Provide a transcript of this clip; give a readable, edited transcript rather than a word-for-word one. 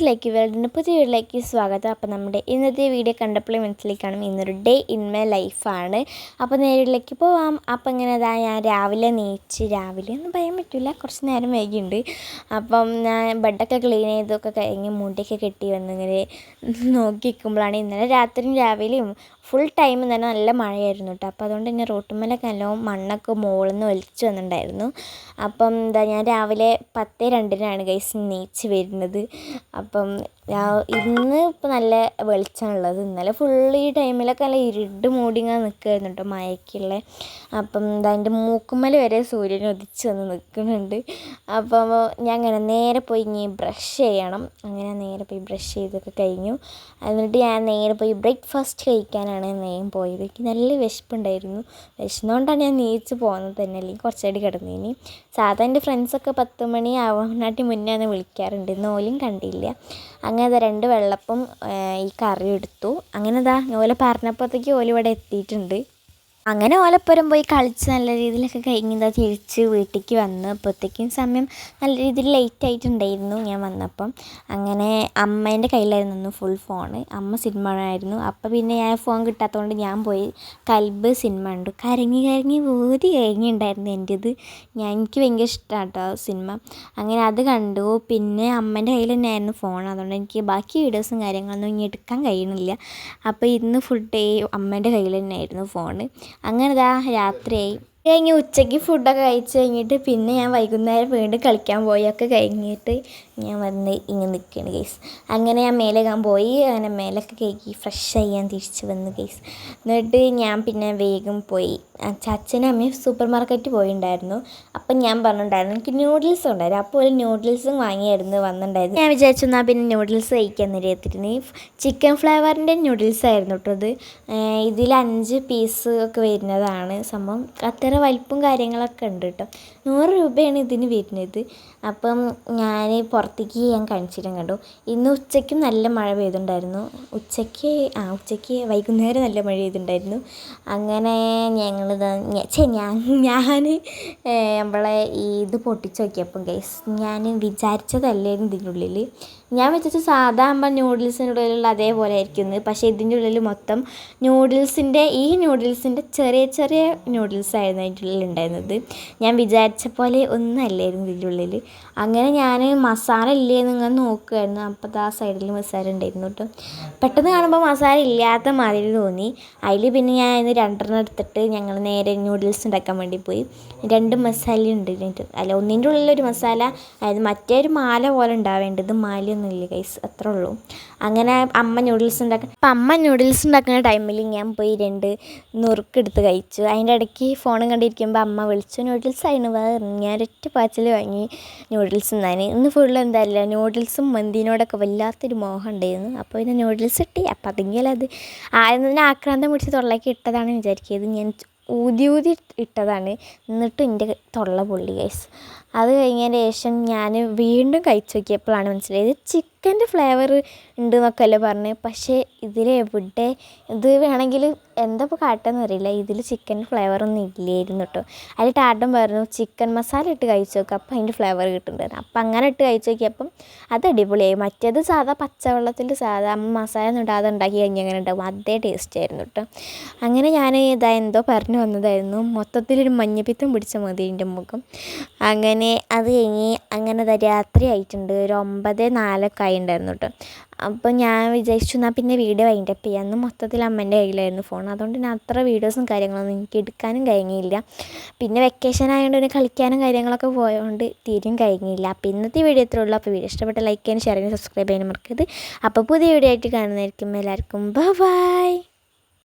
Like വേൾഡിൻ്റെ പുതിയ വീഡിയോയിലേക്ക് സ്വാഗതം. അപ്പോൾ നമ്മുടെ ഇന്നത്തെ വീഡിയോ കണ്ടപ്പോൾ മനസ്സിലേക്കാണ് ഇന്നൊരു ഡേ ഇൻ മൈ ലൈഫാണ്. അപ്പോൾ നേരിലേക്ക് പോവാം. അപ്പോൾ ഇങ്ങനെ ഞാൻ രാവിലെ ഒന്നും പറയാൻ പറ്റില്ല, കുറച്ച് നേരം വൈകിയുണ്ട്. അപ്പം ഞാൻ ബെഡൊക്കെ ക്ലീൻ ചെയ്തൊക്കെ കഴിഞ്ഞ് മുടിയൊക്കെ കെട്ടി വന്നിങ്ങനെ നോക്കി നിൽക്കുമ്പോഴാണ് ഇന്നലെ രാത്രിയും രാവിലെയും ഫുൾ ടൈം തന്നെ നല്ല മഴയായിരുന്നു കേട്ടോ. അപ്പോൾ അതുകൊണ്ട് തന്നെ റോട്ടുമ്മലൊക്കെ നല്ലോണം മണ്ണൊക്കെ മുകളിൽ നിന്ന് ഒലിച്ച് വന്നിട്ടുണ്ടായിരുന്നു. അപ്പം ഞാൻ രാവിലെ 10:02-നാണ് ഗൈസ് നീച്ച് വരുന്നത്. അപ്പം ഇന്ന് ഇപ്പോൾ നല്ല വെളിച്ചമുള്ളത്. ഇന്നലെ ഫുള്ള് ഈ ടൈമിലൊക്കെ നല്ല ഇരുട്ട് മൂടിങ്ങനെ നിൽക്കുമായിരുന്നു കേട്ടോ, മഴയ്ക്കുള്ള. അപ്പം അതിൻ്റെ മൂക്കുമ്മൽ വരെ സൂര്യൻ ഉദിച്ച് വന്ന് നിൽക്കുന്നുണ്ട്. അപ്പം ഞാൻ അങ്ങനെ നേരെ പോയി ഇനി ബ്രഷ് ചെയ്യണം. അങ്ങനെ നേരെ പോയി ബ്രഷ് ചെയ്തൊക്കെ കഴിഞ്ഞു. എന്നിട്ട് ഞാൻ നേരെ പോയി ബ്രേക്ക്ഫാസ്റ്റ് കഴിക്കാനാണ് പോയത്. എനിക്ക് നല്ല വിശപ്പുണ്ടായിരുന്നു. വിശന്നുകൊണ്ടാണ് ഞാൻ നീച്ച് പോകുന്നത് തന്നെ, അല്ലെങ്കിൽ കുറച്ചടി കിടന്നേനി. സാധാരണ എൻ്റെ ഫ്രണ്ട്സൊക്കെ 10 മണി ആവാനാട്ടി മുന്നേ ഒന്ന് വിളിക്കാറുണ്ട്. ഇന്ന് ഓലും കണ്ടില്ല. അങ്ങനെ 2 വെള്ളപ്പം ഈ കറി എടുത്തു. അങ്ങനെ ഓല പറഞ്ഞപ്പോഴത്തേക്ക് ഓല ഇവിടെ എത്തിയിട്ടുണ്ട്. അങ്ങനെ ഓലപ്പുരം പോയി കളിച്ച് നല്ല രീതിയിലൊക്കെ കഴിഞ്ഞ് തിരിച്ച് വീട്ടിലേക്ക് വന്നു. അപ്പോഴത്തേക്കും സമയം നല്ല രീതിയിൽ ലേറ്റ് ആയിട്ടുണ്ടായിരുന്നു ഞാൻ വന്നപ്പം. അങ്ങനെ അമ്മേൻ്റെ കയ്യിലായിരുന്നു ഫുൾ ഫോണ്. അമ്മ സിനിമ ആയിരുന്നു. അപ്പോൾ പിന്നെ ഞാൻ ഫോൺ കിട്ടാത്തതുകൊണ്ട് ഞാൻ പോയി കൽബ് സിനിമ കണ്ടു. കരങ്ങി ഊതി കഴിഞ്ഞിട്ടുണ്ടായിരുന്നു എൻ്റേത്. എനിക്ക് ഭയങ്കര ഇഷ്ടമാണ് കേട്ടോ സിനിമ. അങ്ങനെ അത് കണ്ടു. പിന്നെ അമ്മേൻ്റെ കയ്യിൽ തന്നെയായിരുന്നു ഫോൺ. അതുകൊണ്ട് എനിക്ക് ബാക്കി വീഡിയോസും കാര്യങ്ങളൊന്നും ഇനി എടുക്കാൻ കഴിയുന്നില്ല. അപ്പോൾ ഇന്ന് ഫുൾ ഡേ അമ്മേൻ്റെ കയ്യിൽ തന്നെയായിരുന്നു ഫോണ്. അങ്ങനെ രാത്രിയായി കഴിഞ്ഞ് ഉച്ചയ്ക്ക് ഫുഡൊക്കെ കഴിച്ച് കഴിഞ്ഞിട്ട് പിന്നെ ഞാൻ വൈകുന്നേരം വീണ്ടും കളിക്കാൻ പോയൊക്കെ കഴിഞ്ഞിട്ട് ഞാൻ വന്ന് ഇങ്ങനെ നിൽക്കുകയാണ് ഗൈസ്. അങ്ങനെ ഞാൻ മേലെ പോയി. അങ്ങനെ മേലൊക്കെ കഴുകി ഫ്രഷ് ചെയ്യാൻ തിരിച്ച് വന്നു ഗൈസ്. എന്നിട്ട് ഞാൻ പിന്നെ വേഗം പോയി. അച്ഛനും അമ്മയും സൂപ്പർ മാർക്കറ്റിൽ പോയിട്ടുണ്ടായിരുന്നു. അപ്പം ഞാൻ പറഞ്ഞിട്ടുണ്ടായിരുന്നു എനിക്ക് നൂഡിൽസ് ഉണ്ടായിരുന്നു. അപ്പോൾ ഒരു നൂഡിൽസും വാങ്ങിയായിരുന്നു വന്നിട്ടുണ്ടായിരുന്നു. ഞാൻ വിചാരിച്ചു എന്നാൽ പിന്നെ നൂഡിൽസ് കഴിക്കാൻ നേരത്തിന് ചിക്കൻ ഫ്ലേവറിൻ്റെ നൂഡിൽസ് ആയിരുന്നു കേട്ടോ. ഇതിൽ 5 പീസ് ഒക്കെ വരുന്നതാണ് സംഭവം. അത്ര വലിപ്പും കാര്യങ്ങളൊക്കെ ഉണ്ട് കേട്ടോ. 100 രൂപയാണ് ഇതിന് വരുന്നത്. അപ്പം ഞാൻ പുറത്തേക്ക് ഞാൻ കാണിച്ചിട്ടും കണ്ടു. ഇന്ന് ഉച്ചയ്ക്കും നല്ല മഴ പെയ്തിട്ടുണ്ടായിരുന്നു. ഉച്ചയ്ക്ക് വൈകുന്നേരം നല്ല മഴ പെയ്തിട്ടുണ്ടായിരുന്നു. അങ്ങനെ ഞാൻ നമ്മളെ ഇത് പൊട്ടിച്ച് നോക്കിയപ്പം ഗൈസ് ഞാൻ വിചാരിച്ചതല്ലായിരുന്നു ഇതിൻ്റെ ഉള്ളിൽ. ഞാൻ വെച്ചിട്ട് സാധാ ആകുമ്പോൾ നൂഡിൽസിൻ്റെ ഉള്ളിലുള്ള അതേപോലെ ആയിരിക്കുന്നത്. പക്ഷേ ഇതിൻ്റെ ഉള്ളിൽ മൊത്തം നൂഡിൽസിൻ്റെ ചെറിയ നൂഡിൽസ് ആയിരുന്നു അതിൻ്റെ ഉള്ളിൽ ഉണ്ടായിരുന്നത്. ഞാൻ വിചാരിച്ച പോലെ ഒന്നും അല്ലായിരുന്നു ഇതിൻ്റെ ഉള്ളിൽ. അങ്ങനെ ഞാൻ മസാല ഇല്ലേന്ന് ഇങ്ങനെ നോക്കുമായിരുന്നു. അപ്പോൾ ആ സൈഡിൽ മസാല ഉണ്ടായിരുന്നു കേട്ടോ. പെട്ടെന്ന് കാണുമ്പോൾ മസാല ഇല്ലാത്ത മാതിരി തോന്നി. അതിൽ പിന്നെ ഞാൻ ഇന്ന് 2 എടുത്തിട്ട് ഞങ്ങൾ നേരെ നൂഡിൽസ് ഉണ്ടാക്കാൻ വേണ്ടി പോയി. 2 മസാല ഉണ്ട് അല്ല, ഒന്നിൻ്റെ ഉള്ളിലൊരു മസാല, അതായത് മറ്റേ ഒരു മാല പോലെ ഉണ്ടാവേണ്ടത്. മാലയൊന്നും ഇല്ല ഗൈസ്, അത്രേ ഉള്ളൂ. അങ്ങനെ അമ്മ നൂഡിൽസ് ഉണ്ടാക്കുന്ന ടൈമിൽ ഞാൻ പോയി 2 നുറുക്കെടുത്ത് കഴിച്ചു. അതിൻ്റെ ഇടയ്ക്ക് ഫോണും കണ്ടിരിക്കുമ്പോൾ അമ്മ വിളിച്ചു, നൂഡിൽസ് ആയിരുന്നു വേറെ. ഞാൻ ഒരൊറ്റ പാച്ചിൽ വാങ്ങി നൂഡിൽസ് തിന്നാൻ. ഇന്ന് ഫുള്ള് എന്തായാലും നൂഡിൽസും മന്തിനോടൊക്കെ വല്ലാത്തൊരു മോഹം ഉണ്ടായിരുന്നു. അപ്പോൾ പിന്നെ നൂഡിൽസ് കിട്ടി. അപ്പം അതെങ്കിലും അത് ആദ്യം ആക്രാന്തം പിടിച്ച് തൊള്ളയ്ക്ക് ഇട്ടതാണെന്ന് വിചാരിക്കുന്നത്. ഞാൻ ഊതി ഇട്ടതാണ്. എന്നിട്ടും എൻ്റെ തൊള്ള പൊള്ളി ഗൈസ്. അത് കഴിഞ്ഞതിന് ശേഷം ഞാൻ വീണ്ടും കഴിച്ച് നോക്കിയപ്പോഴാണ് മനസ്സിലായത് ചിക്കൻ്റെ ഫ്ലേവർ ഉണ്ട് എന്നൊക്കെ അല്ലേ പറഞ്ഞത്. പക്ഷേ ഇതിലെവിടെ ഇത് വേണമെങ്കിൽ എന്താ ഇപ്പോൾ കാട്ടുകയെന്ന് അറിയില്ല. ഇതിൽ ചിക്കൻ ഫ്ലേവറൊന്നും ഇല്ലായിരുന്നു കേട്ടോ. അതിൽ ടാട്ടം പറഞ്ഞു ചിക്കൻ മസാല ഇട്ട് കഴിച്ച് നോക്കുക, അപ്പോൾ അതിൻ്റെ ഫ്ലേവർ കിട്ടുന്നുണ്ടായിരുന്നു. അപ്പം അങ്ങനെ ഇട്ട് കഴിച്ച് നോക്കിയപ്പം അത് അടിപൊളിയായി. മറ്റേത് സാധാ പച്ചവെള്ളത്തിൽ സാധാ മസാല ഒന്നും ഇടാതെ ഉണ്ടാക്കി കഴിഞ്ഞാൽ അങ്ങനെ ഉണ്ടാവും, അതേ ടേസ്റ്റ് ആയിരുന്നു കേട്ടോ. അങ്ങനെ ഞാൻ എന്തോ പറഞ്ഞു വന്നതായിരുന്നു. മൊത്തത്തിലൊരു മഞ്ഞപ്പിത്തം പിടിച്ച മതി എൻ്റെ മുഖം. അങ്ങനെ അത് കഴിഞ്ഞ് അങ്ങനെ രാത്രി ആയിട്ടുണ്ട്. ഒരു 9:04 ഒക്കെ ആയിട്ടുണ്ടായിരുന്നു കേട്ടോ. അപ്പോൾ ഞാൻ വിചാരിച്ചു എന്നാൽ പിന്നെ വീഡിയോ വൈൻഡപ്പ് ചെയ്യാം. അന്ന് മൊത്തത്തിൽ അമ്മേൻ്റെ കയ്യിലായിരുന്നു ഫോൺ. അതുകൊണ്ട് ഞാൻ അത്ര വീഡിയോസും കാര്യങ്ങളൊന്നും എനിക്ക് എടുക്കാനും കഴിഞ്ഞില്ല. പിന്നെ വെക്കേഷൻ ആയതുകൊണ്ട് തന്നെ കളിക്കാനും കാര്യങ്ങളൊക്കെ പോയതുകൊണ്ട് തീരെയും കഴിഞ്ഞില്ല. അപ്പോൾ ഇന്നത്തെ വീഡിയോ ഇത്രേ ഉള്ളൂ. അപ്പോൾ വീഡിയോ ഇഷ്ടപ്പെട്ട ലൈക്ക് ചെയ്യാനും ഷെയർ ചെയ്യാനും സബ്സ്ക്രൈബ് ചെയ്യാനും മറക്കരുത്. അപ്പോൾ പുതിയ വീഡിയോ ആയിട്ട് കാണുന്നതായിരിക്കും. എല്ലാവർക്കും ബൈ.